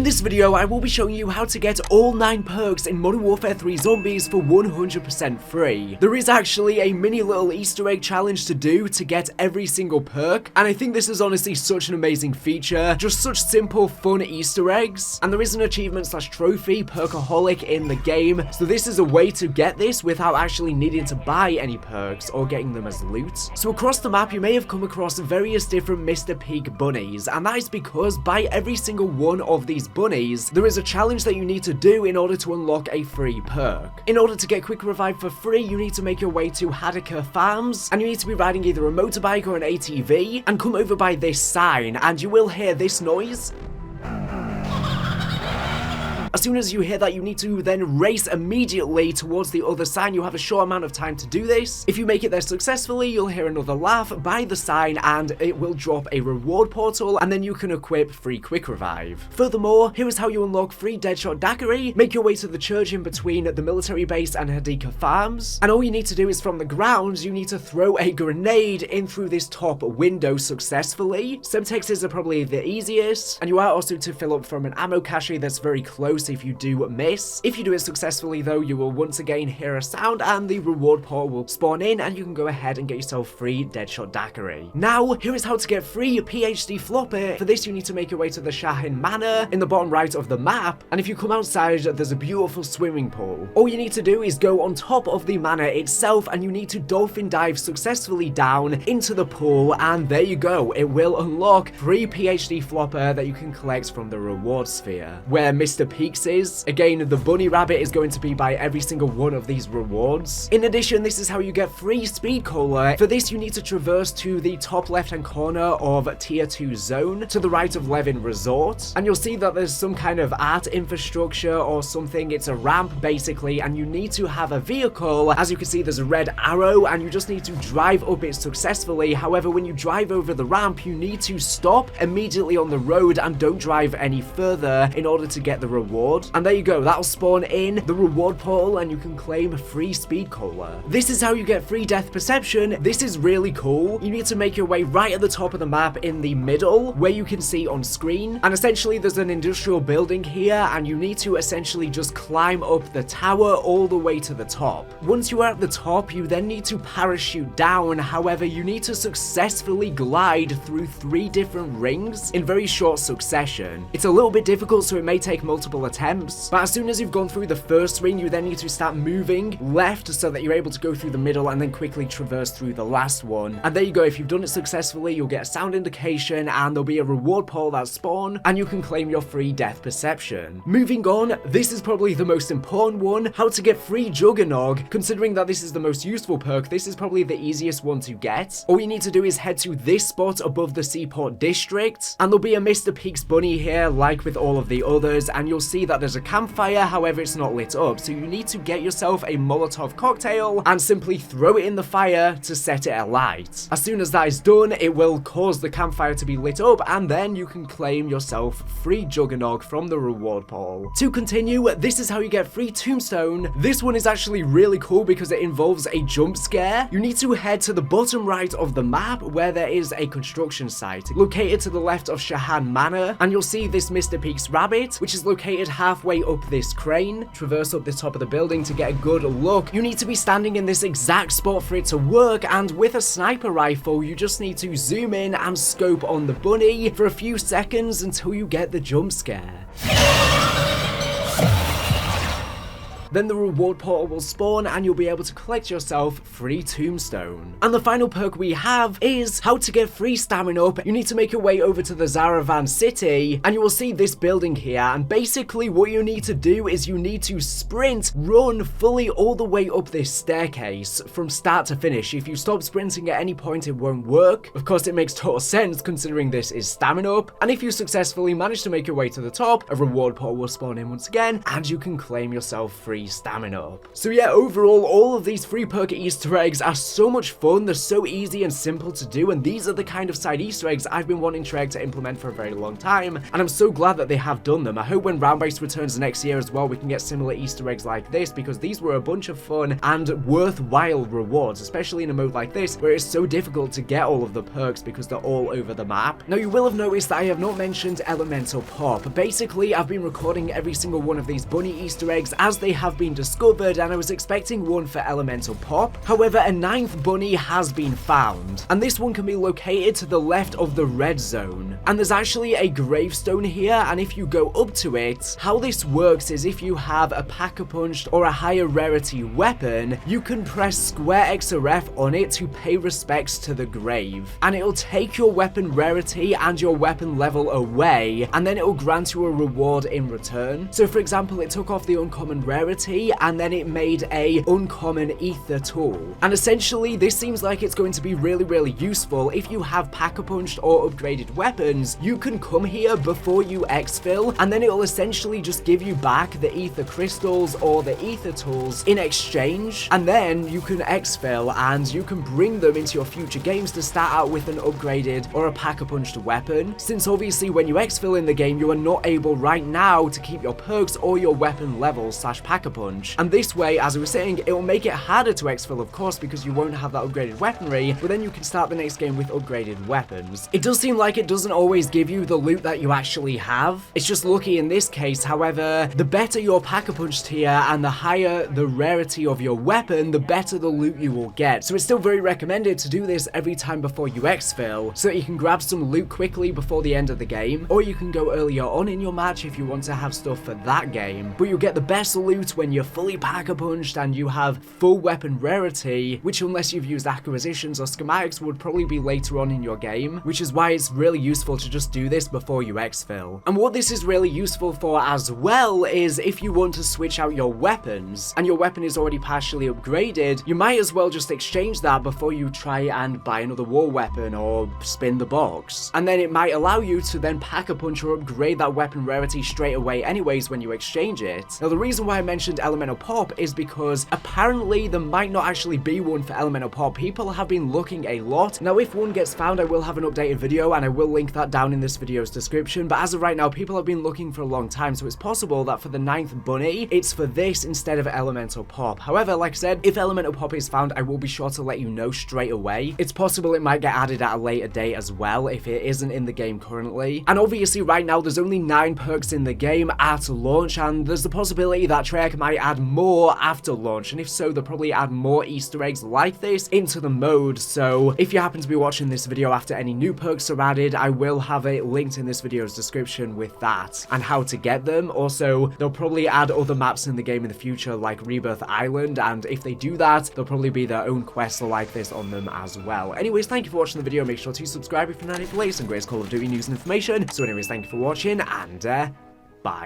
this video, I will be showing you how to get all 9 perks in Modern Warfare 3 Zombies for 100% free. There is actually a mini little Easter egg challenge to do to get every single perk, and I think this is honestly such an amazing feature. Just such simple, fun Easter eggs. And there is an achievement / trophy, Perkaholic, in the game, so this is a way to get this without actually needing to buy any perks or getting them as loot. So across the map, you may have come across various different Mr. Peak bunnies, and that is because by every single one of these bunnies, there is a challenge that you need to do in order to unlock a free perk. In order to get Quick Revive for free, you need to make your way to Daquiri farms, and you need to be riding either a motorbike or an ATV, and come over by this sign, and you will hear this noise. As soon as you hear that, you need to then race immediately towards the other sign. You have a short amount of time to do this. If you make it there successfully, you'll hear another laugh by the sign and it will drop a reward portal, and then you can equip free Quick Revive. Furthermore, here is how you unlock free Deadshot Daquiri. Make your way to the church in between the military base and Daquiri farms, and all you need to do is from the ground, you need to throw a grenade in through this top window successfully. Semtexes are probably the easiest, and you are also to fill up from an ammo cache that's very close if you do miss. If you do it successfully though, you will once again hear a sound and the reward portal will spawn in, and you can go ahead and get yourself free Deadshot Daquiri. Now, here is how to get free PhD Flopper. For this, you need to make your way to the Shahin Manor in the bottom right of the map, and if you come outside, there's a beautiful swimming pool. All you need to do is go on top of the manor itself, and you need to dolphin dive successfully down into the pool, and there you go. It will unlock free PhD Flopper that you can collect from the reward sphere. Where Mr. Peaks is, again, the bunny rabbit is going to be by every single one of these rewards. In addition, this is how you get free Speed Cola. For this, you need to traverse to the top left hand corner of Tier 2 zone to the right of Levin Resort, and you'll see that there's some kind of art infrastructure or something. It's a ramp basically, and you need to have a vehicle. As you can see, there's a red arrow and you just need to drive up it successfully. However, when you drive over the ramp, you need to stop immediately on the road and don't drive any further in order to get the reward. And there you go, that'll spawn in the reward portal and you can claim free Speed Cola. This is how you get free Death Perception. This is really cool. You need to make your way right at the top of the map in the middle where you can see on screen, and essentially there's an industrial building here, and you need to essentially just climb up the tower all the way to the top. Once you are at the top, you then need to parachute down. However, you need to successfully glide through 3 different rings in very short succession. It's a little bit difficult, so it may take multiple attempts, but as soon as you've gone through the first ring, you then need to start moving left so that you're able to go through the middle and then quickly traverse through the last one. And there you go. If you've done it successfully, you'll get a sound indication and there'll be a reward portal that spawn, and you can claim your free Death Perception. Moving on, this is probably the most important one, how to get free Juggernog. Considering that this is the most useful perk, this is probably the easiest one to get. All you need to do is head to this spot above the Seaport District, and there'll be a Mr. Peaks bunny here like with all of the others, and you'll see that there's a campfire. However, it's not lit up, so you need to get yourself a Molotov cocktail and simply throw it in the fire to set it alight. As soon as that is done, it will cause the campfire to be lit up, and then you can claim yourself free Juggernog from the reward portal. To continue, this is how you get free Tombstone. This one is actually really cool because it involves a jump scare. You need to head to the bottom right of the map where there is a construction site located to the left of Shahan Manor, and you'll see this Mr. Peaks rabbit, which is located halfway up this crane. Traverse up the top of the building to get a good look. You need to be standing in this exact spot for it to work, and with a sniper rifle, you just need to zoom in and scope on the bunny for a few seconds until you get the jump scare. Then the reward portal will spawn and you'll be able to collect yourself free Tombstone. And the final perk we have is how to get free Stamin Up. You need to make your way over to the Zaravan city, and you will see this building here, and basically what you need to do is you need to sprint, run fully all the way up this staircase from start to finish. If you stop sprinting at any point, it won't work. Of course, it makes total sense considering this is Stamin Up, and if you successfully manage to make your way to the top, a reward portal will spawn in once again and you can claim yourself free free Stamin Up. So yeah, overall, all of these free perk Easter eggs are so much fun, they're so easy and simple to do, and these are the kind of side Easter eggs I've been wanting Treyarch to implement for a very long time, and I'm so glad that they have done them. I hope when Round Base returns next year as well, we can get similar Easter eggs like this, because these were a bunch of fun and worthwhile rewards, especially in a mode like this, where it's so difficult to get all of the perks because they're all over the map. Now, you will have noticed that I have not mentioned Elemental Pop. Basically, I've been recording every single one of these bunny Easter eggs as they have been discovered, and I was expecting one for Elemental Pop. However, a 9th bunny has been found, and this one can be located to the left of the red zone. And there's actually a gravestone here, and if you go up to it, how this works is if you have a Pack-a-Punched or a higher rarity weapon, you can press square X or F on it to pay respects to the grave, and it'll take your weapon rarity and your weapon level away, and then it'll grant you a reward in return. So for example, it took off the uncommon rarity and then it made a uncommon ether tool, and essentially this seems like it's going to be really useful. If you have Pack-a-Punched or upgraded weapons, you can come here before you exfil, and then it'll essentially just give you back the ether crystals or the ether tools in exchange, and then you can exfil and you can bring them into your future games to start out with an upgraded or a Pack-a-Punched weapon, since obviously when you exfil in the game, you are not able right now to keep your perks or your weapon levels / Pack-a-Punch, and this way, as I was saying, it will make it harder to exfil, of course, because you won't have that upgraded weaponry, but then you can start the next game with upgraded weapons. It does seem like it doesn't always give you the loot that you actually have. It's just lucky in this case. However, the better your Pack-a-Punched here and the higher the rarity of your weapon, the better the loot you will get. So it's still very recommended to do this every time before you exfil, so that you can grab some loot quickly before the end of the game, or you can go earlier on in your match if you want to have stuff for that game. But you'll get the best loot when you're fully Pack-a-Punched and you have full weapon rarity, which unless you've used acquisitions or schematics would probably be later on in your game, which is why it's really useful to just do this before you exfil. And what this is really useful for as well is if you want to switch out your weapons and your weapon is already partially upgraded, you might as well just exchange that before you try and buy another war weapon or spin the box, and then it might allow you to then Pack-a-Punch or upgrade that weapon rarity straight away anyways when you exchange it. Now, the reason why I mentioned Elemental Pop is because apparently there might not actually be one for Elemental Pop. People have been looking a lot. Now, if one gets found, I will have an updated video and I will link that down in this video's description, but as of right now, people have been looking for a long time, so it's possible that for the 9th bunny, it's for this instead of Elemental Pop. However, like I said, if Elemental Pop is found, I will be sure to let you know straight away. It's possible it might get added at a later date as well if it isn't in the game currently. And obviously right now there's only 9 perks in the game at launch, and there's the possibility that Treyarch might add more after launch, and if so, they'll probably add more Easter eggs like this into the mode. So if you happen to be watching this video after any new perks are added, I will have it linked in this video's description with that and how to get them. Also, they'll probably add other maps in the game in the future like Rebirth Island, and if they do that, there'll probably be their own quests like this on them as well. Anyways, thank you for watching the video. Make sure to subscribe if you're not for the latest and greatest Call of Duty news and information. So anyways, thank you for watching, and bye.